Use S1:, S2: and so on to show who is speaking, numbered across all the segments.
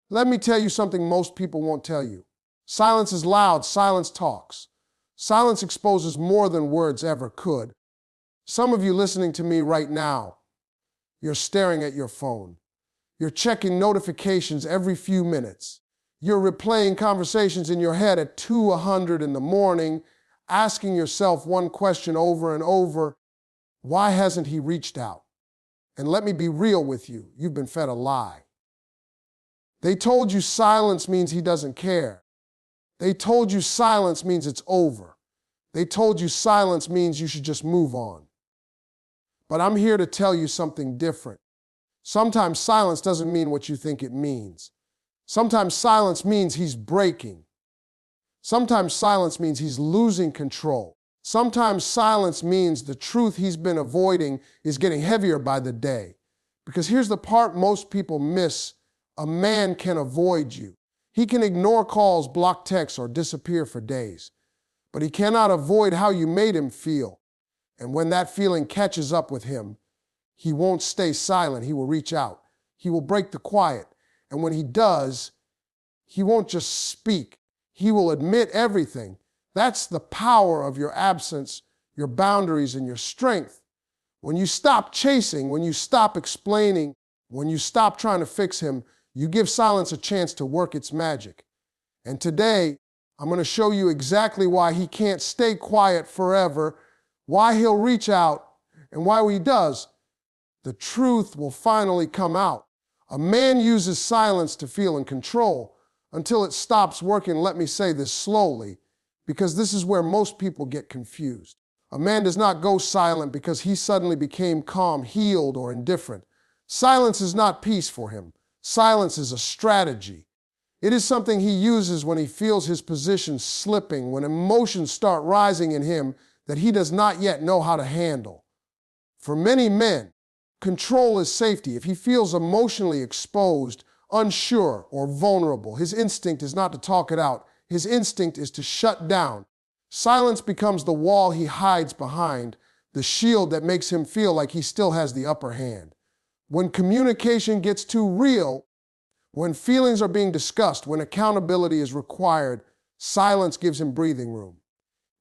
S1: Let me tell you something most people won't tell you. Silence is loud, silence talks. Silence exposes more than words ever could. Some of you listening to me right now, you're staring at your phone. You're checking notifications every few minutes. You're replaying conversations in your head at 2:100 in the morning, asking yourself one question over and over: why hasn't he reached out? And let me be real with you, you've been fed a lie. They told you silence means he doesn't care. They told you silence means it's over. They told you silence means you should just move on. But I'm here to tell you something different. Sometimes silence doesn't mean what you think it means. Sometimes silence means he's breaking. Sometimes silence means he's losing control. Sometimes silence means the truth he's been avoiding is getting heavier by the day. Because here's the part most people miss: a man can avoid you. He can ignore calls, block texts, or disappear for days. But he cannot avoid how you made him feel. And when that feeling catches up with him, he won't stay silent. He will reach out. He will break the quiet. And when he does, he won't just speak. He will admit everything. That's the power of your absence, your boundaries, and your strength. When you stop chasing, when you stop explaining, when you stop trying to fix him, you give silence a chance to work its magic. And today, I'm going to show you exactly why he can't stay quiet forever, why he'll reach out, and why when he does, the truth will finally come out. A man uses silence to feel in control until it stops working. Let me say this slowly, because this is where most people get confused. A man does not go silent because he suddenly became calm, healed, or indifferent. Silence is not peace for him. Silence is a strategy. It is something he uses when he feels his position slipping, when emotions start rising in him that he does not yet know how to handle. For many men, control is safety. If he feels emotionally exposed, unsure, or vulnerable, his instinct is not to talk it out. His instinct is to shut down. Silence becomes the wall he hides behind, the shield that makes him feel like he still has the upper hand. When communication gets too real, when feelings are being discussed, when accountability is required, silence gives him breathing room.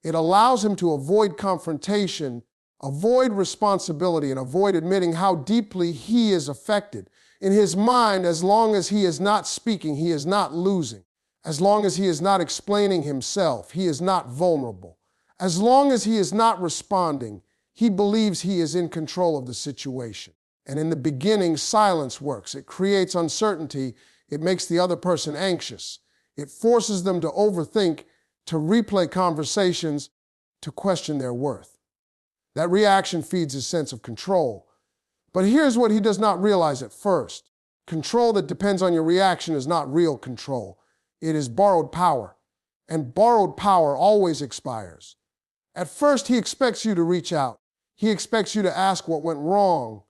S1: It allows him to avoid confrontation, avoid responsibility, and avoid admitting how deeply he is affected. In his mind, as long as he is not speaking, he is not losing. As long as he is not explaining himself, he is not vulnerable. As long as he is not responding, he believes he is in control of the situation. And in the beginning, silence works. It creates uncertainty. It makes the other person anxious. It forces them to overthink, to replay conversations, to question their worth. That reaction feeds his sense of control. But here's what he does not realize at first. Control that depends on your reaction is not real control. It is borrowed power. And borrowed power always expires. At first, he expects you to reach out. He expects you to ask what went wrong.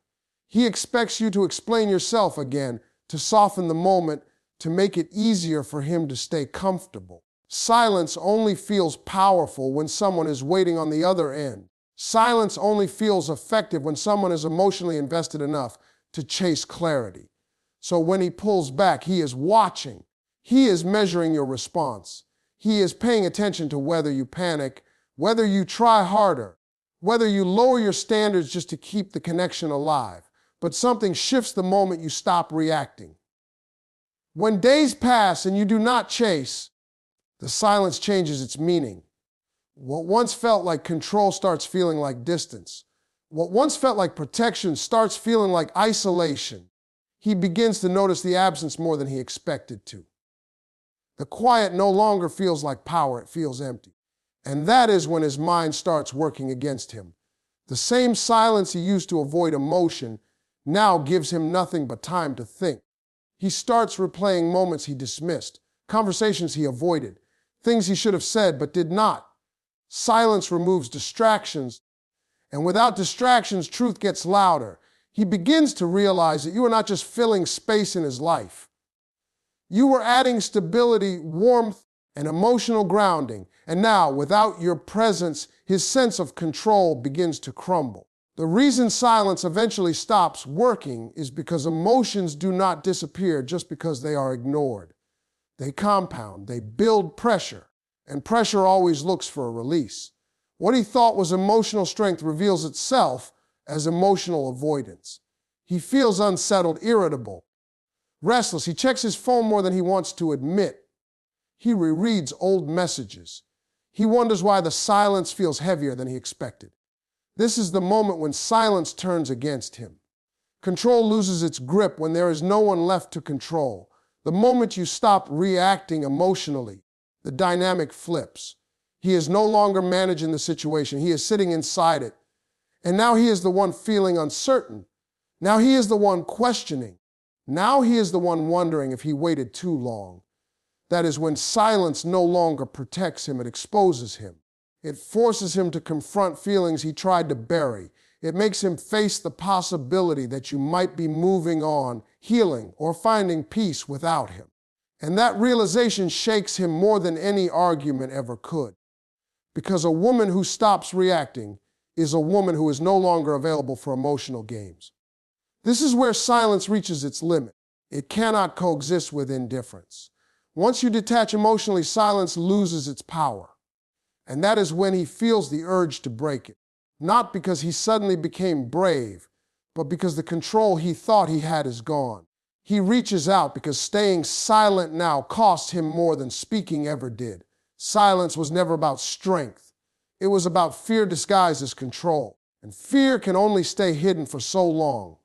S1: He expects you to explain yourself again, to soften the moment, to make it easier for him to stay comfortable. Silence only feels powerful when someone is waiting on the other end. Silence only feels effective when someone is emotionally invested enough to chase clarity. So when he pulls back, he is watching. He is measuring your response. He is paying attention to whether you panic, whether you try harder, whether you lower your standards just to keep the connection alive. But something shifts the moment you stop reacting. When days pass and you do not chase, the silence changes its meaning. What once felt like control starts feeling like distance. What once felt like protection starts feeling like isolation. He begins to notice the absence more than he expected to. The quiet no longer feels like power, it feels empty. And that is when his mind starts working against him. The same silence he used to avoid emotion now gives him nothing but time to think. He starts replaying moments he dismissed, conversations he avoided, things he should have said but did not. Silence removes distractions, and without distractions, truth gets louder. He begins to realize that you are not just filling space in his life. You were adding stability, warmth, and emotional grounding, and now, without your presence, his sense of control begins to crumble. The reason silence eventually stops working is because emotions do not disappear just because they are ignored. They compound, they build pressure, and pressure always looks for a release. What he thought was emotional strength reveals itself as emotional avoidance. He feels unsettled, irritable, restless. He checks his phone more than he wants to admit. He rereads old messages. He wonders why the silence feels heavier than he expected. This is the moment when silence turns against him. Control loses its grip when there is no one left to control. The moment you stop reacting emotionally, the dynamic flips. He is no longer managing the situation. He is sitting inside it. And now he is the one feeling uncertain. Now he is the one questioning. Now he is the one wondering if he waited too long. That is when silence no longer protects him, it exposes him. It forces him to confront feelings he tried to bury. It makes him face the possibility that you might be moving on, healing, or finding peace without him. And that realization shakes him more than any argument ever could. Because a woman who stops reacting is a woman who is no longer available for emotional games. This is where silence reaches its limit. It cannot coexist with indifference. Once you detach emotionally, silence loses its power. And that is when he feels the urge to break it. Not because he suddenly became brave, but because the control he thought he had is gone. He reaches out because staying silent now costs him more than speaking ever did. Silence was never about strength. It was about fear disguised as control. And fear can only stay hidden for so long.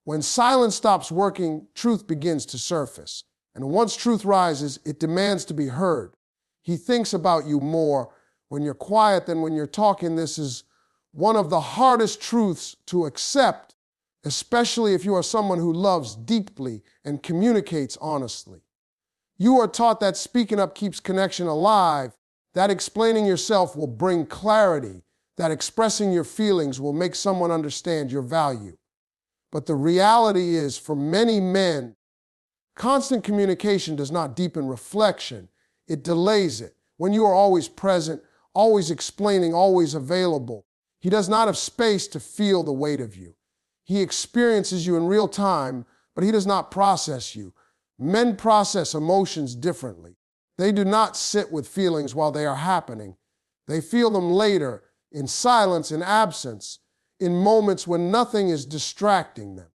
S1: When silence stops working, truth begins to surface. And once truth rises, it demands to be heard. He thinks about you more when you're quiet than when you're talking. This is one of the hardest truths to accept, especially if you are someone who loves deeply and communicates honestly. You are taught that speaking up keeps connection alive, that explaining yourself will bring clarity, that expressing your feelings will make someone understand your value. But the reality is, for many men, constant communication does not deepen reflection, it delays it. When you are always present, always explaining, always available, he does not have space to feel the weight of you. He experiences you in real time, but he does not process you. Men process emotions differently. They do not sit with feelings while they are happening. They feel them later, in silence, in absence, in moments when nothing is distracting them.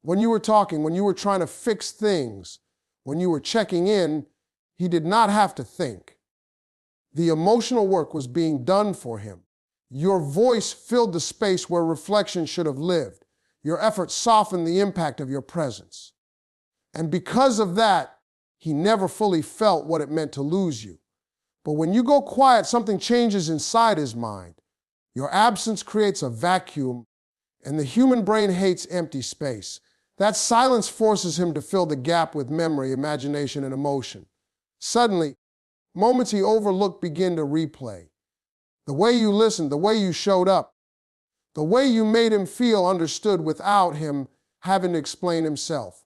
S1: When you were talking, when you were trying to fix things, when you were checking in, he did not have to think. The emotional work was being done for him. Your voice filled the space where reflection should have lived. Your efforts softened the impact of your presence. And because of that, he never fully felt what it meant to lose you. But when you go quiet, something changes inside his mind. Your absence creates a vacuum, and the human brain hates empty space. That silence forces him to fill the gap with memory, imagination, and emotion. Suddenly, moments he overlooked begin to replay. The way you listened, the way you showed up, the way you made him feel understood without him having to explain himself.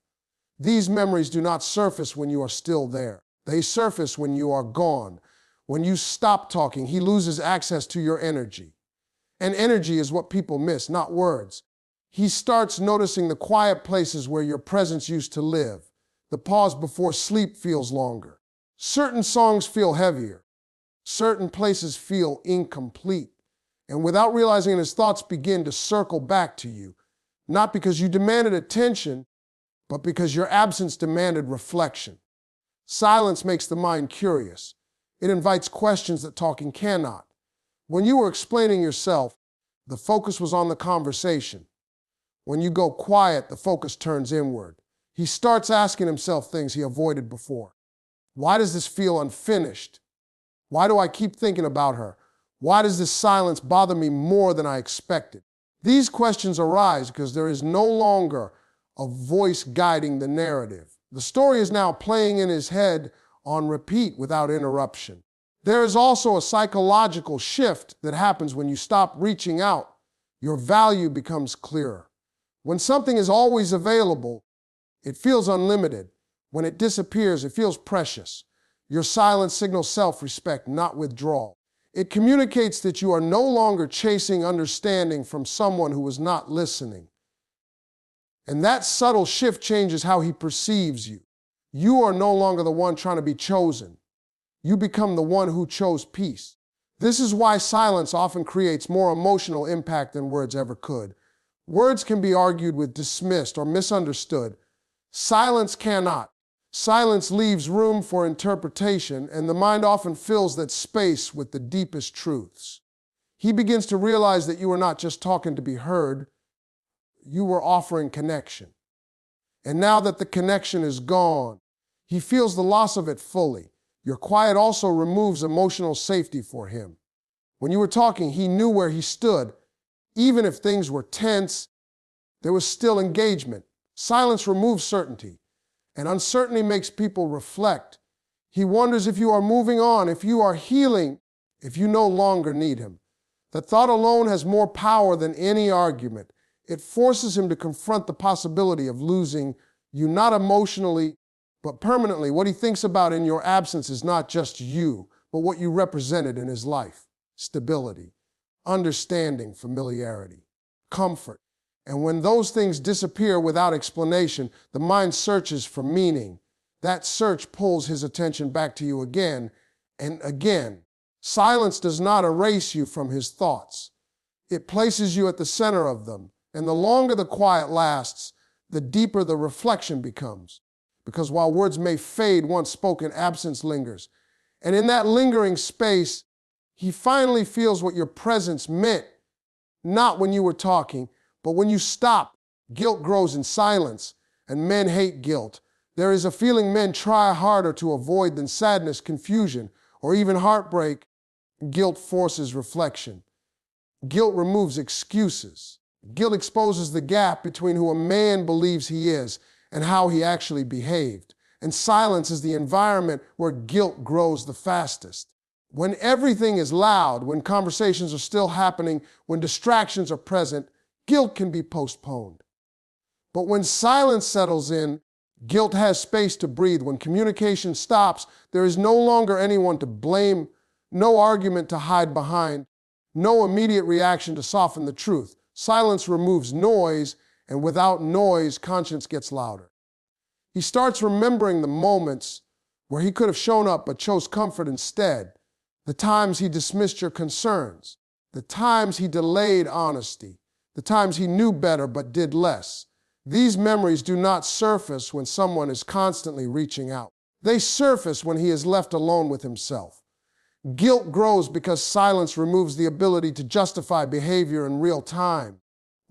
S1: These memories do not surface when you are still there. They surface when you are gone. When you stop talking, he loses access to your energy. And energy is what people miss, not words. He starts noticing the quiet places where your presence used to live. The pause before sleep feels longer. Certain songs feel heavier. Certain places feel incomplete. And without realizing it, his thoughts begin to circle back to you. Not because you demanded attention, but because your absence demanded reflection. Silence makes the mind curious. It invites questions that talking cannot. When you were explaining yourself, the focus was on the conversation. When you go quiet, the focus turns inward. He starts asking himself things he avoided before. Why does this feel unfinished? Why do I keep thinking about her? Why does this silence bother me more than I expected? These questions arise because there is no longer a voice guiding the narrative. The story is now playing in his head on repeat without interruption. There is also a psychological shift that happens when you stop reaching out. Your value becomes clearer. When something is always available, it feels unlimited. When it disappears, it feels precious. Your silence signals self-respect, not withdrawal. It communicates that you are no longer chasing understanding from someone who was not listening. And that subtle shift changes how he perceives you. You are no longer the one trying to be chosen. You become the one who chose peace. This is why silence often creates more emotional impact than words ever could. Words can be argued with, dismissed, or misunderstood. Silence cannot. Silence leaves room for interpretation, and the mind often fills that space with the deepest truths. He begins to realize that you are not just talking to be heard, you were offering connection. And now that the connection is gone, he feels the loss of it fully. Your quiet also removes emotional safety for him. When you were talking, he knew where he stood. Even if things were tense, there was still engagement. Silence removes certainty, and uncertainty makes people reflect. He wonders if you are moving on, if you are healing, if you no longer need him. The thought alone has more power than any argument. It forces him to confront the possibility of losing you, not emotionally, but permanently. What he thinks about in your absence is not just you, but what you represented in his life. Stability, understanding, familiarity, comfort. And when those things disappear without explanation, the mind searches for meaning. That search pulls his attention back to you again and again. Silence does not erase you from his thoughts. It places you at the center of them. And the longer the quiet lasts, the deeper the reflection becomes. Because while words may fade once spoken, absence lingers. And in that lingering space, he finally feels what your presence meant, not when you were talking, but when you stop. Guilt grows in silence, and men hate guilt. There is a feeling men try harder to avoid than sadness, confusion, or even heartbreak. Guilt forces reflection. Guilt removes excuses. Guilt exposes the gap between who a man believes he is and how he actually behaved. And silence is the environment where guilt grows the fastest. When everything is loud, when conversations are still happening, when distractions are present, guilt can be postponed. But when silence settles in, guilt has space to breathe. When communication stops, there is no longer anyone to blame, no argument to hide behind, no immediate reaction to soften the truth. Silence removes noise, and without noise, conscience gets louder. He starts remembering the moments where he could have shown up but chose comfort instead, the times he dismissed your concerns, the times he delayed honesty, the times he knew better but did less. These memories do not surface when someone is constantly reaching out. They surface when he is left alone with himself. Guilt grows because silence removes the ability to justify behavior in real time.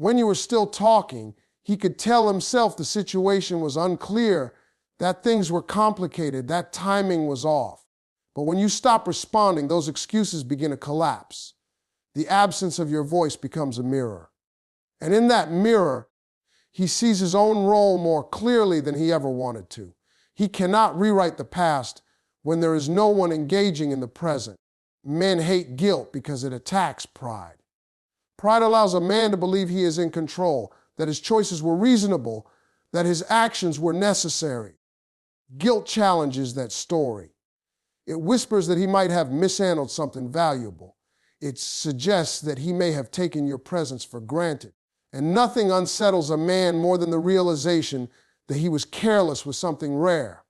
S1: When you were still talking, he could tell himself the situation was unclear, that things were complicated, that timing was off. But when you stop responding, those excuses begin to collapse. The absence of your voice becomes a mirror. And in that mirror, he sees his own role more clearly than he ever wanted to. He cannot rewrite the past when there is no one engaging in the present. Men hate guilt because it attacks pride. Pride allows a man to believe he is in control, that his choices were reasonable, that his actions were necessary. Guilt challenges that story. It whispers that he might have mishandled something valuable. It suggests that he may have taken your presence for granted. And nothing unsettles a man more than the realization that he was careless with something rare.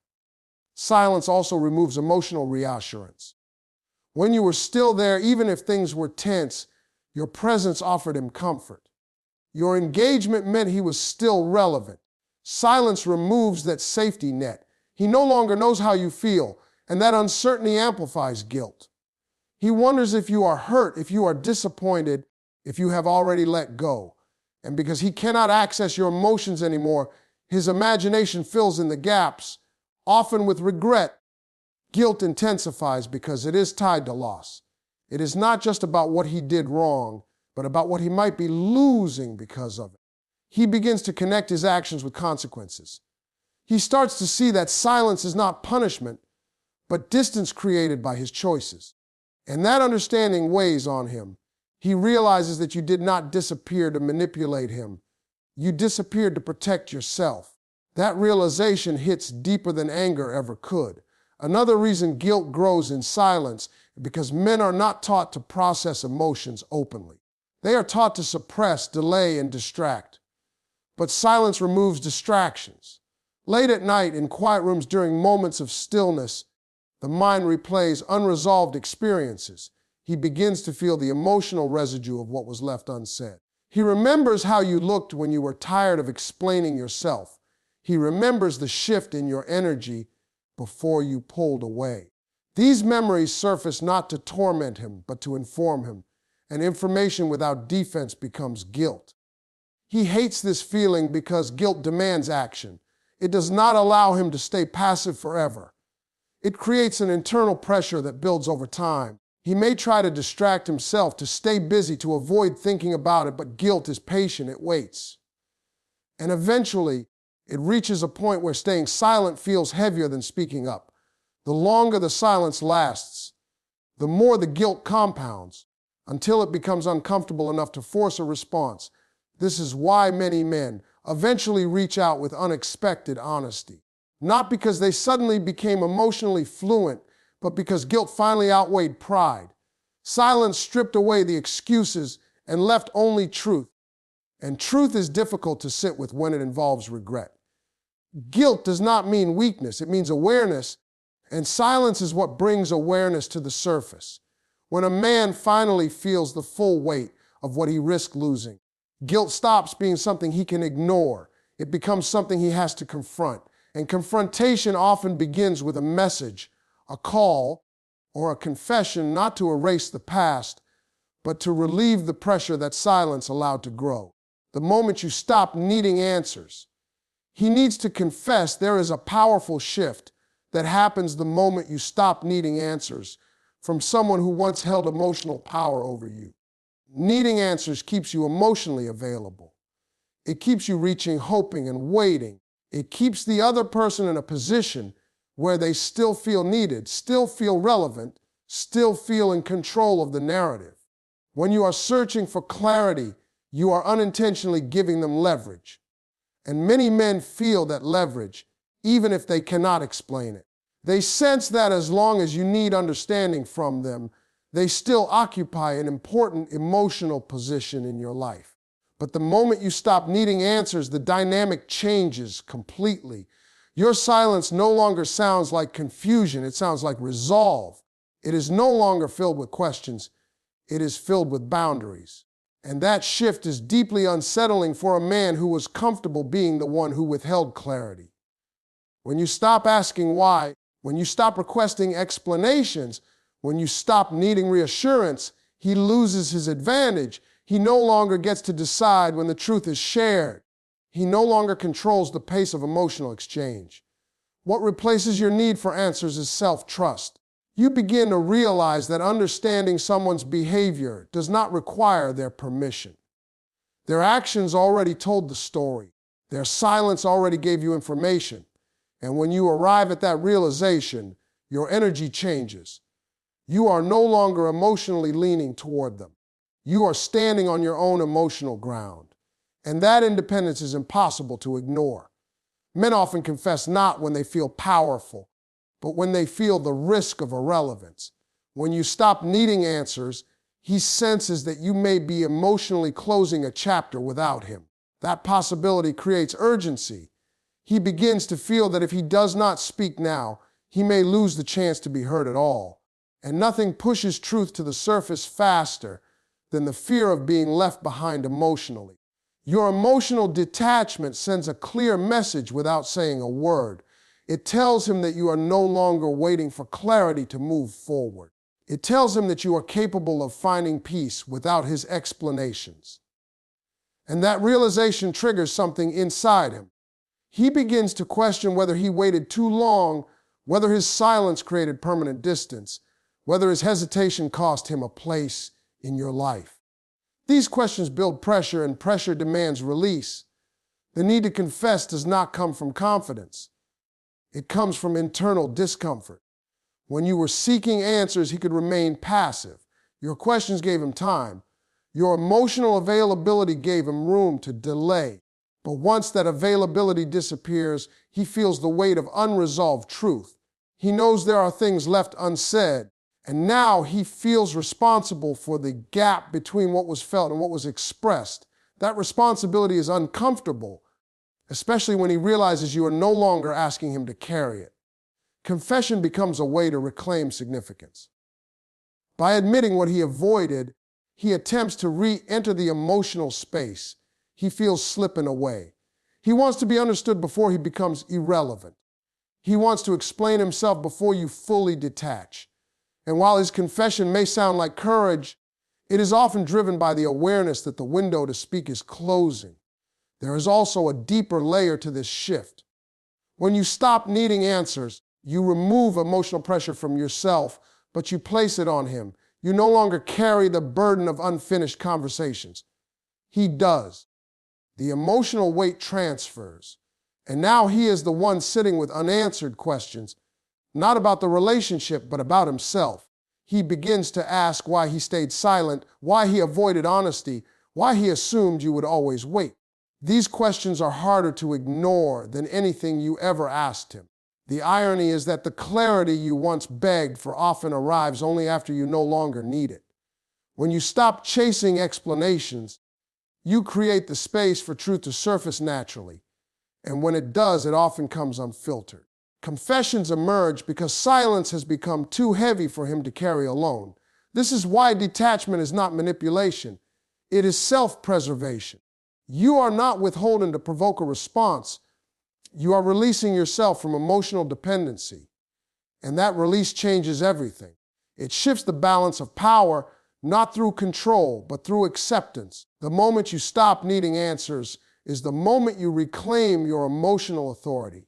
S1: Silence also removes emotional reassurance. When you were still there, even if things were tense, your presence offered him comfort. Your engagement meant he was still relevant. Silence removes that safety net. He no longer knows how you feel, and that uncertainty amplifies guilt. He wonders if you are hurt, if you are disappointed, if you have already let go. And because he cannot access your emotions anymore, his imagination fills in the gaps, often with regret. Guilt intensifies because it is tied to loss. It is not just about what he did wrong, but about what he might be losing because of it. He begins to connect his actions with consequences. He starts to see that silence is not punishment, but distance created by his choices. And that understanding weighs on him. He realizes that you did not disappear to manipulate him. You disappeared to protect yourself. That realization hits deeper than anger ever could. Another reason guilt grows in silence because men are not taught to process emotions openly. They are taught to suppress, delay, and distract. But silence removes distractions. Late at night, in quiet rooms during moments of stillness, the mind replays unresolved experiences. He begins to feel the emotional residue of what was left unsaid. He remembers how you looked when you were tired of explaining yourself. He remembers the shift in your energy before you pulled away. These memories surface not to torment him, but to inform him, and information without defense becomes guilt. He hates this feeling because guilt demands action. It does not allow him to stay passive forever. It creates an internal pressure that builds over time. He may try to distract himself, to stay busy, to avoid thinking about it, but guilt is patient, it waits. And eventually, it reaches a point where staying silent feels heavier than speaking up. The longer the silence lasts, the more the guilt compounds, until it becomes uncomfortable enough to force a response. This is why many men eventually reach out with unexpected honesty. Not because they suddenly became emotionally fluent, but because guilt finally outweighed pride. Silence stripped away the excuses and left only truth. And truth is difficult to sit with when it involves regret. Guilt does not mean weakness, it means awareness, and silence is what brings awareness to the surface. When a man finally feels the full weight of what he risked losing, guilt stops being something he can ignore. It becomes something he has to confront. And confrontation often begins with a message, a call, or a confession, not to erase the past, but to relieve the pressure that silence allowed to grow. The moment you stop needing answers, he needs to confess. There is a powerful shift that happens the moment you stop needing answers from someone who once held emotional power over you. Needing answers keeps you emotionally available. It keeps you reaching, hoping, and waiting. It keeps the other person in a position where they still feel needed, still feel relevant, still feel in control of the narrative. When you are searching for clarity, you are unintentionally giving them leverage. And many men feel that leverage, even if they cannot explain it. They sense that as long as you need understanding from them, they still occupy an important emotional position in your life. But the moment you stop needing answers, the dynamic changes completely. Your silence no longer sounds like confusion, it sounds like resolve. It is no longer filled with questions, it is filled with boundaries. And that shift is deeply unsettling for a man who was comfortable being the one who withheld clarity. When you stop asking why, when you stop requesting explanations, when you stop needing reassurance, he loses his advantage. He no longer gets to decide when the truth is shared. He no longer controls the pace of emotional exchange. What replaces your need for answers is self-trust. You begin to realize that understanding someone's behavior does not require their permission. Their actions already told the story. Their silence already gave you information. And when you arrive at that realization, your energy changes. You are no longer emotionally leaning toward them. You are standing on your own emotional ground. And that independence is impossible to ignore. Men often confess not when they feel powerful, but when they feel the risk of irrelevance. When you stop needing answers, he senses that you may be emotionally closing a chapter without him. That possibility creates urgency. He begins to feel that if he does not speak now, he may lose the chance to be heard at all. And nothing pushes truth to the surface faster than the fear of being left behind emotionally. Your emotional detachment sends a clear message without saying a word. It tells him that you are no longer waiting for clarity to move forward. It tells him that you are capable of finding peace without his explanations. And that realization triggers something inside him. He begins to question whether he waited too long, whether his silence created permanent distance, whether his hesitation cost him a place in your life. These questions build pressure, and pressure demands release. The need to confess does not come from confidence. It comes from internal discomfort. When you were seeking answers, he could remain passive. Your questions gave him time. Your emotional availability gave him room to delay. But once that availability disappears, he feels the weight of unresolved truth. He knows there are things left unsaid, And now he feels responsible for the gap between what was felt and what was expressed. That responsibility is uncomfortable, especially when he realizes you are no longer asking him to carry it. Confession becomes a way to reclaim significance. By admitting what he avoided, he attempts to re-enter the emotional space he feels slipping away. He wants to be understood before he becomes irrelevant. He wants to explain himself before you fully detach. And while his confession may sound like courage, it is often driven by the awareness that the window to speak is closing. There is also a deeper layer to this shift. When you stop needing answers, you remove emotional pressure from yourself, but you place it on him. You no longer carry the burden of unfinished conversations. He does. The emotional weight transfers. And now he is the one sitting with unanswered questions, not about the relationship, but about himself. He begins to ask why he stayed silent, why he avoided honesty, why he assumed you would always wait. These questions are harder to ignore than anything you ever asked him. The irony is that the clarity you once begged for often arrives only after you no longer need it. When you stop chasing explanations, you create the space for truth to surface naturally. And when it does, it often comes unfiltered. Confessions emerge because silence has become too heavy for him to carry alone. This is why detachment is not manipulation. It is self-preservation. You are not withholding to provoke a response. You are releasing yourself from emotional dependency. And that release changes everything. It shifts the balance of power, not through control, but through acceptance. The moment you stop needing answers is the moment you reclaim your emotional authority.